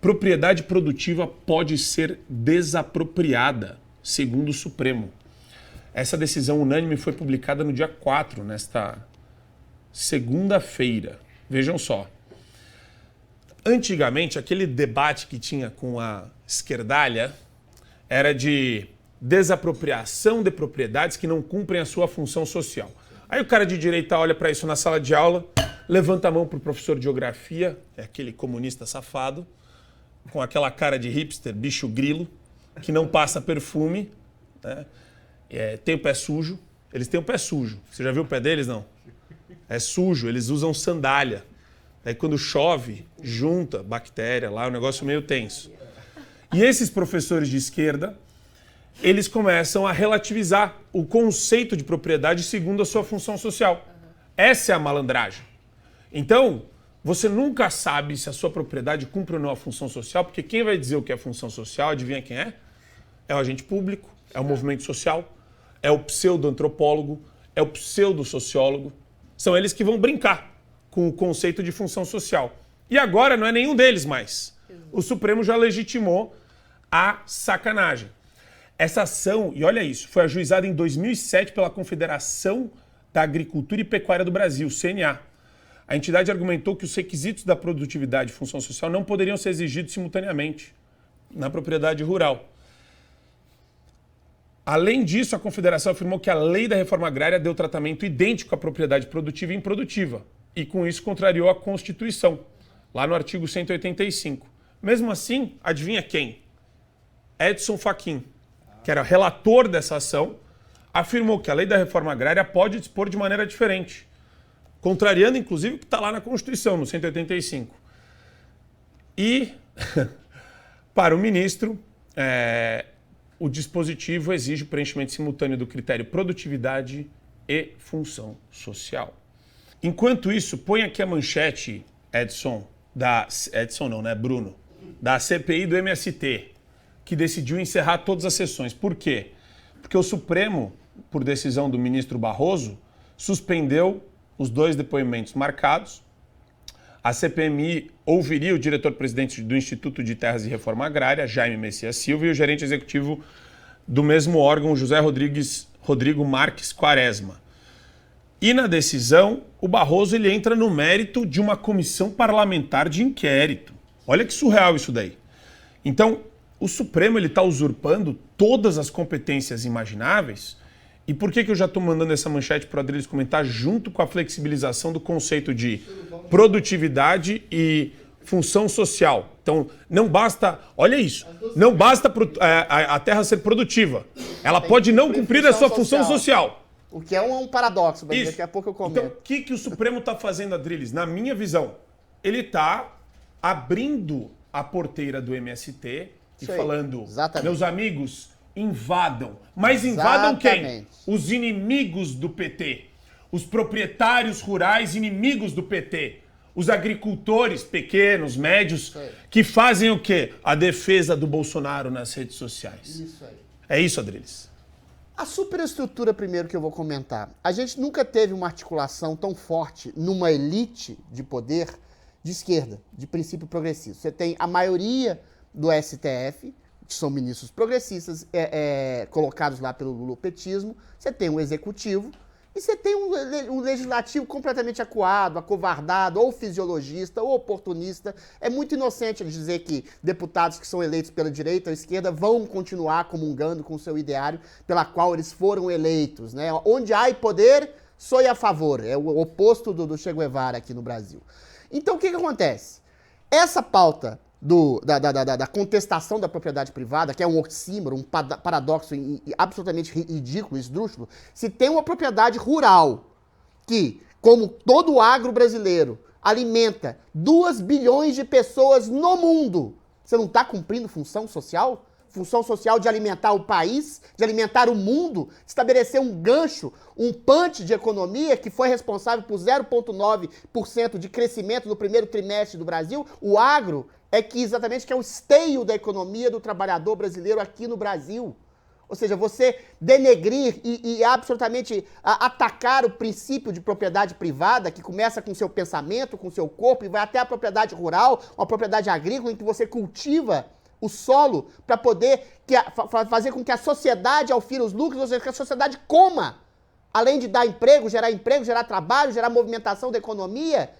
propriedade produtiva pode ser desapropriada, segundo o Supremo. Essa decisão unânime foi publicada no dia 4, nesta segunda-feira. Vejam só. Antigamente, aquele debate que tinha com a esquerdalha era de desapropriação de propriedades que não cumprem a sua função social. Aí o cara de direita olha para isso na sala de aula, levanta a mão para o professor de geografia, é aquele comunista safado, com aquela cara de hipster, bicho grilo, que não passa perfume, né? Tem o pé sujo. Eles têm o pé sujo. Você já viu o pé deles? Não. É sujo, eles usam sandália. Aí quando chove, junta bactéria lá, o negócio meio tenso. E esses professores de esquerda, eles começam a relativizar o conceito de propriedade segundo a sua função social. Essa é a malandragem. Então, você nunca sabe se a sua propriedade cumpre ou não a função social, porque quem vai dizer o que é função social, adivinha quem é? É o agente público, é o movimento social, é o pseudo-antropólogo, é o pseudo-sociólogo. São eles que vão brincar com o conceito de função social. E agora não é nenhum deles mais. O Supremo já legitimou a sacanagem. Essa ação, e olha isso, foi ajuizada em 2007 pela Confederação da Agricultura e Pecuária do Brasil, CNA. A entidade argumentou que os requisitos da produtividade e função social não poderiam ser exigidos simultaneamente na propriedade rural. Além disso, a Confederação afirmou que a lei da reforma agrária deu tratamento idêntico à propriedade produtiva e improdutiva, e com isso contrariou a Constituição, lá no artigo 185. Mesmo assim, adivinha quem? Edson Fachin, que era relator dessa ação, afirmou que a lei da reforma agrária pode dispor de maneira diferente, contrariando, inclusive, o que está lá na Constituição, no 185. E, para o ministro, o dispositivo exige o preenchimento simultâneo do critério produtividade e função social. Enquanto isso, põe aqui a manchete, Bruno, da CPI do MST, que decidiu encerrar todas as sessões. Por quê? Porque o Supremo, por decisão do ministro Barroso, suspendeu os 2 depoimentos marcados. A CPMI ouviria o diretor-presidente do Instituto de Terras e Reforma Agrária, Jaime Messias Silva, e o gerente executivo do mesmo órgão, José Rodrigo Marques Quaresma. E na decisão, o Barroso ele entra no mérito de uma comissão parlamentar de inquérito. Olha que surreal isso daí. Então, o Supremo está usurpando todas as competências imagináveis. E por que eu já estou mandando essa manchete para o Adriles comentar junto com a flexibilização do conceito de produtividade e função social? Então, não basta, olha isso, não basta a terra ser produtiva. Ela pode não cumprir a sua função social. O que é um paradoxo, mas daqui a pouco eu comento. Então, o que o Supremo está fazendo, Adriles? Na minha visão, ele está abrindo a porteira do MST e falando, meus amigos, invadam. Mas invadam quem? Os inimigos do PT. Os proprietários rurais inimigos do PT. Os agricultores pequenos, médios, que fazem o quê? A defesa do Bolsonaro nas redes sociais. Isso aí. É isso, Adriles. A superestrutura, primeiro, que eu vou comentar. A gente nunca teve uma articulação tão forte numa elite de poder de esquerda, de princípio progressista. Você tem a maioria do STF, que são ministros progressistas colocados lá pelo lulopetismo, você tem um executivo e você tem um legislativo completamente acuado, acovardado, ou fisiologista, ou oportunista. É muito inocente dizer que deputados que são eleitos pela direita ou esquerda vão continuar comungando com o seu ideário pela qual eles foram eleitos, né? Onde há poder, sou a favor. É o oposto do Che Guevara aqui no Brasil. Então, o que acontece? Essa pauta da contestação da propriedade privada, que é um oxímoro, um paradoxo absolutamente ridículo, esdrúxulo, se tem uma propriedade rural que, como todo o agro brasileiro, alimenta 2 bilhões de pessoas no mundo, você não está cumprindo função social? Função social de alimentar o país, de alimentar o mundo, estabelecer um gancho, um punch de economia que foi responsável por 0,9% de crescimento no primeiro trimestre do Brasil. O agro é o esteio da economia do trabalhador brasileiro aqui no Brasil. Ou seja, você denegrir e absolutamente atacar o princípio de propriedade privada, que começa com o seu pensamento, com o seu corpo, e vai até a propriedade rural, uma propriedade agrícola em que você cultiva o solo para poder fazer com que a sociedade alfire os lucros, ou seja, que a sociedade coma, além de dar emprego, gerar trabalho, gerar movimentação da economia.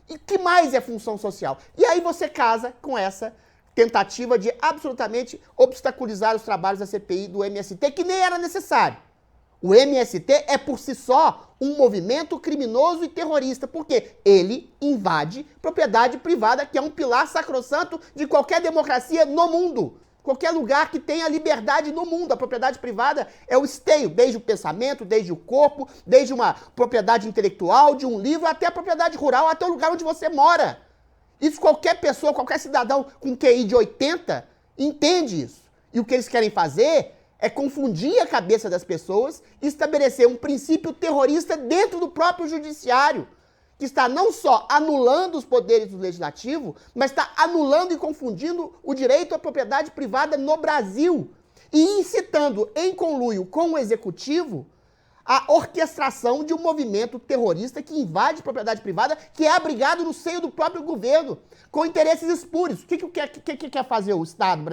E que mais é função social? E aí você casa com essa tentativa de absolutamente obstaculizar os trabalhos da CPI do MST, que nem era necessário. O MST é por si só um movimento criminoso e terrorista, porque ele invade propriedade privada, que é um pilar sacrossanto de qualquer democracia no mundo. Qualquer lugar que tenha liberdade no mundo. A propriedade privada é o esteio, desde o pensamento, desde o corpo, desde uma propriedade intelectual, de um livro, até a propriedade rural, até o lugar onde você mora. Isso qualquer pessoa, qualquer cidadão com QI de 80 entende isso. E o que eles querem fazer é confundir a cabeça das pessoas e estabelecer um princípio terrorista dentro do próprio judiciário, que está não só anulando os poderes do legislativo, mas está anulando e confundindo o direito à propriedade privada no Brasil e incitando, em conluio com o executivo, a orquestração de um movimento terrorista que invade propriedade privada, que é abrigado no seio do próprio governo, com interesses espúrios. O que quer fazer o Estado,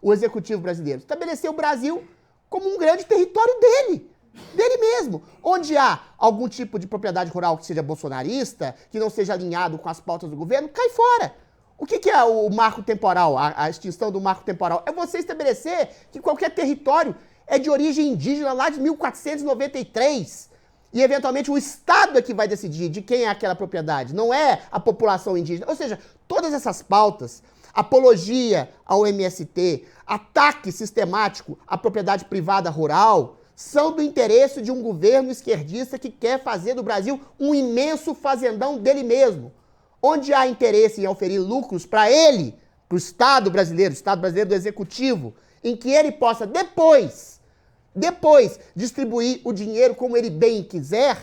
o executivo brasileiro? Estabelecer o Brasil como um grande território dele mesmo. Onde há algum tipo de propriedade rural que seja bolsonarista, que não seja alinhado com as pautas do governo, cai fora. O que é o marco temporal, a extinção do marco temporal? É você estabelecer que qualquer território é de origem indígena lá de 1493. E, eventualmente, o Estado é que vai decidir de quem é aquela propriedade, não é a população indígena. Ou seja, todas essas pautas, apologia ao MST, ataque sistemático à propriedade privada rural, são do interesse de um governo esquerdista que quer fazer do Brasil um imenso fazendão dele mesmo, onde há interesse em oferir lucros para ele, para o Estado brasileiro do Executivo, em que ele possa depois distribuir o dinheiro como ele bem quiser.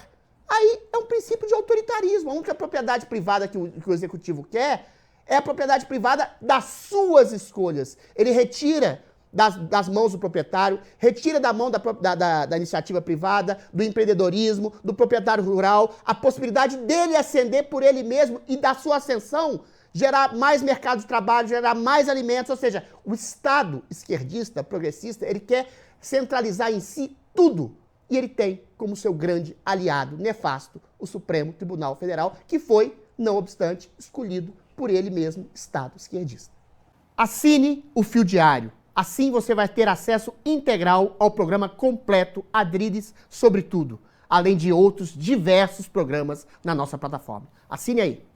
Aí é um princípio de autoritarismo. A única propriedade privada que o Executivo quer é a propriedade privada das suas escolhas. Ele retira das mãos do proprietário, retira da mão da iniciativa privada, do empreendedorismo, do proprietário rural, a possibilidade dele ascender por ele mesmo e da sua ascensão gerar mais mercado de trabalho, gerar mais alimentos. Ou seja, o Estado esquerdista, progressista, ele quer centralizar em si tudo. E ele tem como seu grande aliado nefasto o Supremo Tribunal Federal, que foi, não obstante, escolhido por ele mesmo, Estado esquerdista. Assine o Fio Diário. Assim você vai ter acesso integral ao programa completo Adriles sobre tudo, além de outros diversos programas na nossa plataforma. Assine aí.